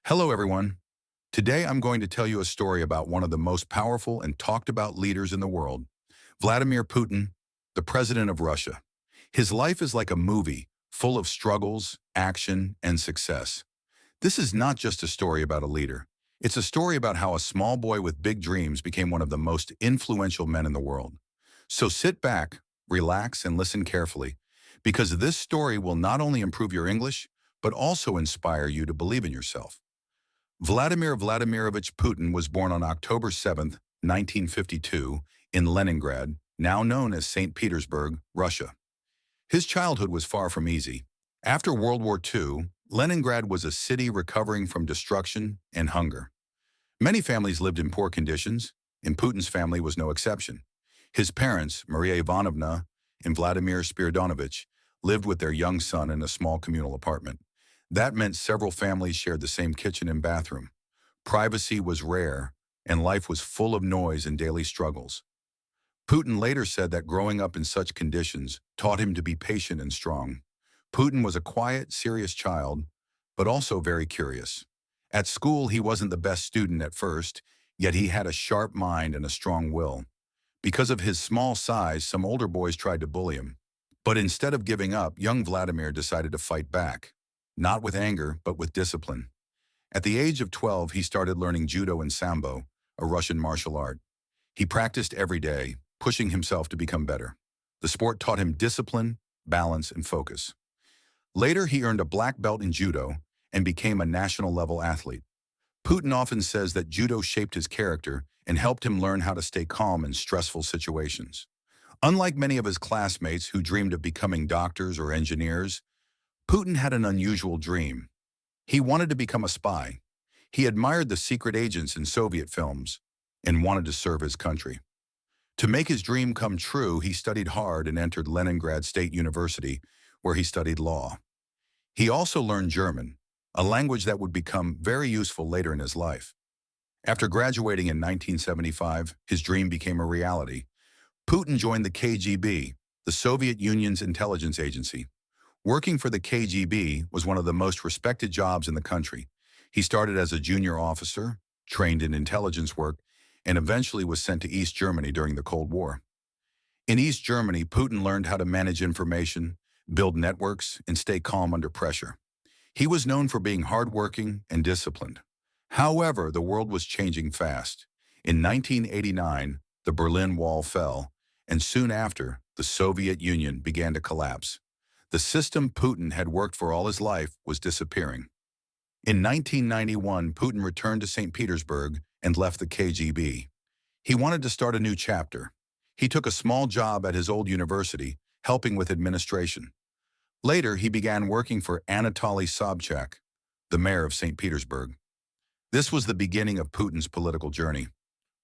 Hello, everyone. Today I'm going to tell you a story about one of the most powerful and talked about leaders in the world, Vladimir Putin, the president of Russia. His life is like a movie, full of struggles, action, and success. This is not just a story about a leader. It's a story about how a small boy with big dreams became one of the most influential men in the world. So sit back, relax, and listen carefully, because this story will not only improve your English, but also inspire you to believe in yourself. Vladimir Vladimirovich Putin was born on October 7, 1952, in Leningrad, now known as St. Petersburg, Russia. His childhood was far from easy. After World War II, Leningrad was a city recovering from destruction and hunger. Many families lived in poor conditions, and Putin's family was no exception. His parents, Maria Ivanovna and Vladimir Spiridonovich, lived with their young son in a small communal apartment. That meant several families shared the same kitchen and bathroom. Privacy was rare, and life was full of noise and daily struggles. Putin later said that growing up in such conditions taught him to be patient and strong. Putin was a quiet, serious child, but also very curious. At school, he wasn't the best student at first, yet he had a sharp mind and a strong will. Because of his small size, some older boys tried to bully him. But instead of giving up, young Vladimir decided to fight back. Not with anger, but with discipline. At the age of 12, he started learning judo and sambo, a Russian martial art. He practiced every day, pushing himself to become better. The sport taught him discipline, balance, and focus. Later, he earned a black belt in judo and became a national-level athlete. Putin often says that judo shaped his character and helped him learn how to stay calm in stressful situations. Unlike many of his classmates who dreamed of becoming doctors or engineers, Putin had an unusual dream. He wanted to become a spy. He admired the secret agents in Soviet films and wanted to serve his country. To make his dream come true, he studied hard and entered Leningrad State University, where he studied law. He also learned German, a language that would become very useful later in his life. After graduating in 1975, his dream became a reality. Putin joined the KGB, the Soviet Union's intelligence agency. Working for the KGB was one of the most respected jobs in the country. He started as a junior officer, trained in intelligence work, and eventually was sent to East Germany during the Cold War. In East Germany, Putin learned how to manage information, build networks, and stay calm under pressure. He was known for being hardworking and disciplined. However, the world was changing fast. In 1989, the Berlin Wall fell, and soon after, the Soviet Union began to collapse. The system Putin had worked for all his life was disappearing. In 1991, Putin returned to St. Petersburg and left the KGB. He wanted to start a new chapter. He took a small job at his old university, helping with administration. Later, he began working for Anatoly Sobchak, the mayor of St. Petersburg. This was the beginning of Putin's political journey.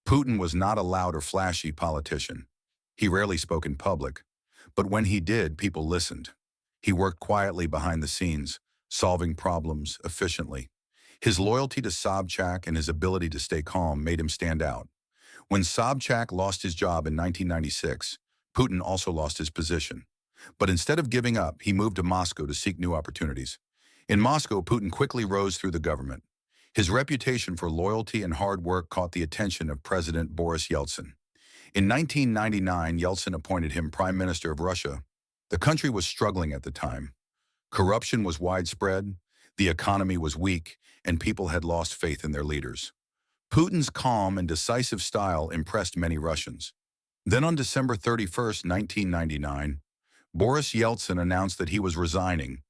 Putin was not a loud or flashy politician. He rarely spoke in public, but when he did, people listened. He worked quietly behind the scenes, solving problems efficiently. His loyalty to Sobchak and his ability to stay calm made him stand out. When Sobchak lost his job in 1996, Putin also lost his position. But instead of giving up, he moved to Moscow to seek new opportunities. In Moscow, Putin quickly rose through the government. His reputation for loyalty and hard work caught the attention of President Boris Yeltsin. In 1999, Yeltsin appointed him Prime Minister of Russia. The country was struggling at the time. Corruption was widespread, the economy was weak, and people had lost faith in their leaders. Putin's calm and decisive style impressed many Russians. Then on December 31, 1999, Boris Yeltsin announced that he was resigning,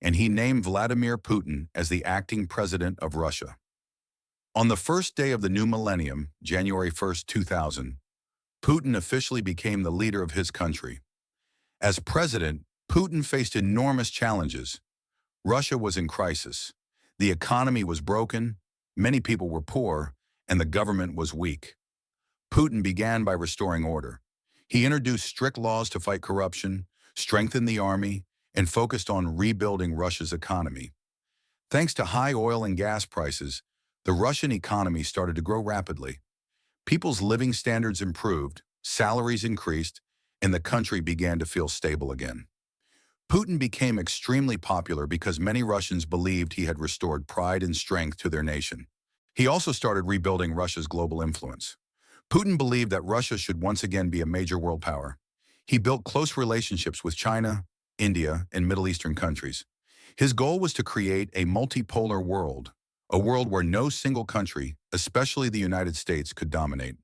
and he named Vladimir Putin as the acting president of Russia. On the first day of the new millennium, January 1, 2000, Putin officially became the leader of his country. As president, Putin faced enormous challenges. Russia was in crisis. The economy was broken, many people were poor, and the government was weak. Putin began by restoring order. He introduced strict laws to fight corruption, strengthened the army, and focused on rebuilding Russia's economy. Thanks to high oil and gas prices, the Russian economy started to grow rapidly. People's living standards improved, salaries increased, and the country began to feel stable again. Putin became extremely popular because many Russians believed he had restored pride and strength to their nation. He also started rebuilding Russia's global influence. Putin believed that Russia should once again be a major world power. He built close relationships with China, India, and Middle Eastern countries. His goal was to create a multipolar world, a world where no single country, especially the United States, could dominate.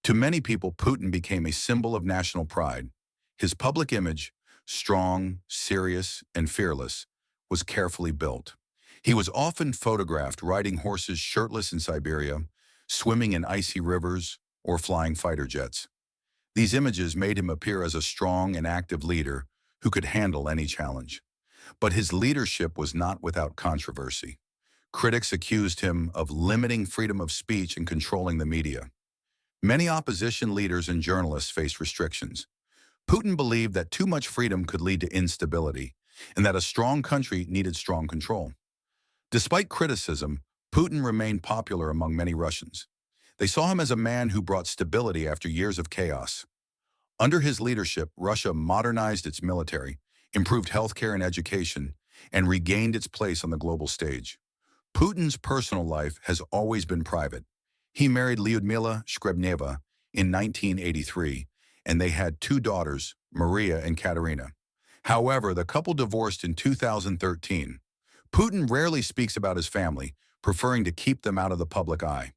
To many people, Putin became a symbol of national pride. His public image, strong, serious, and fearless, was carefully built. He was often photographed riding horses shirtless in Siberia, swimming in icy rivers, or flying fighter jets. These images made him appear as a strong and active leader who could handle any challenge. But his leadership was not without controversy. Critics accused him of limiting freedom of speech and controlling the media. Many opposition leaders and journalists faced restrictions. Putin believed that too much freedom could lead to instability, and that a strong country needed strong control. Despite criticism, Putin remained popular among many Russians. They saw him as a man who brought stability after years of chaos. Under his leadership, Russia modernized its military, improved healthcare and education, and regained its place on the global stage. Putin's personal life has always been private. He married Lyudmila Shkrebneva in 1983, and they had two daughters, Maria and Katerina. However, the couple divorced in 2013. Putin rarely speaks about his family, preferring to keep them out of the public eye.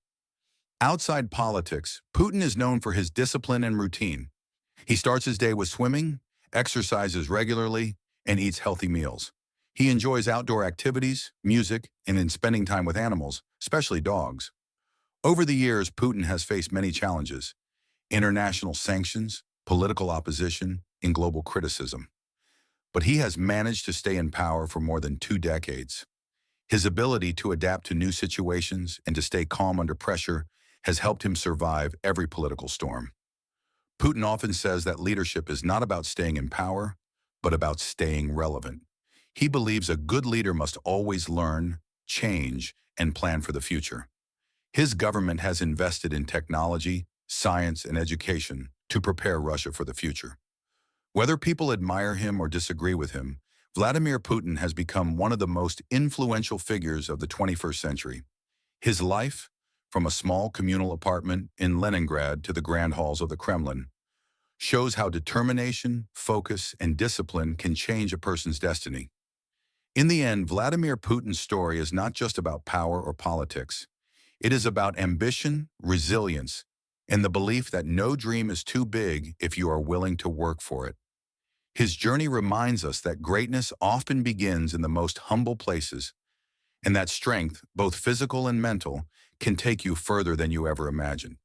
Outside politics, Putin is known for his discipline and routine. He starts his day with swimming, exercises regularly, and eats healthy meals. He enjoys outdoor activities, music, and in spending time with animals, especially dogs. Over the years, Putin has faced many challenges: international sanctions, political opposition, and global criticism. But he has managed to stay in power for more than 2 decades. His ability to adapt to new situations and to stay calm under pressure has helped him survive every political storm. Putin often says that leadership is not about staying in power, but about staying relevant. He believes a good leader must always learn, change, and plan for the future. His government has invested in technology, science, and education to prepare Russia for the future. Whether people admire him or disagree with him, Vladimir Putin has become one of the most influential figures of the 21st century. His life, from a small communal apartment in Leningrad to the grand halls of the Kremlin, shows how determination, focus, and discipline can change a person's destiny. In the end, Vladimir Putin's story is not just about power or politics. It is about ambition, resilience, and the belief that no dream is too big if you are willing to work for it. His journey reminds us that greatness often begins in the most humble places, and that strength, both physical and mental, can take you further than you ever imagined.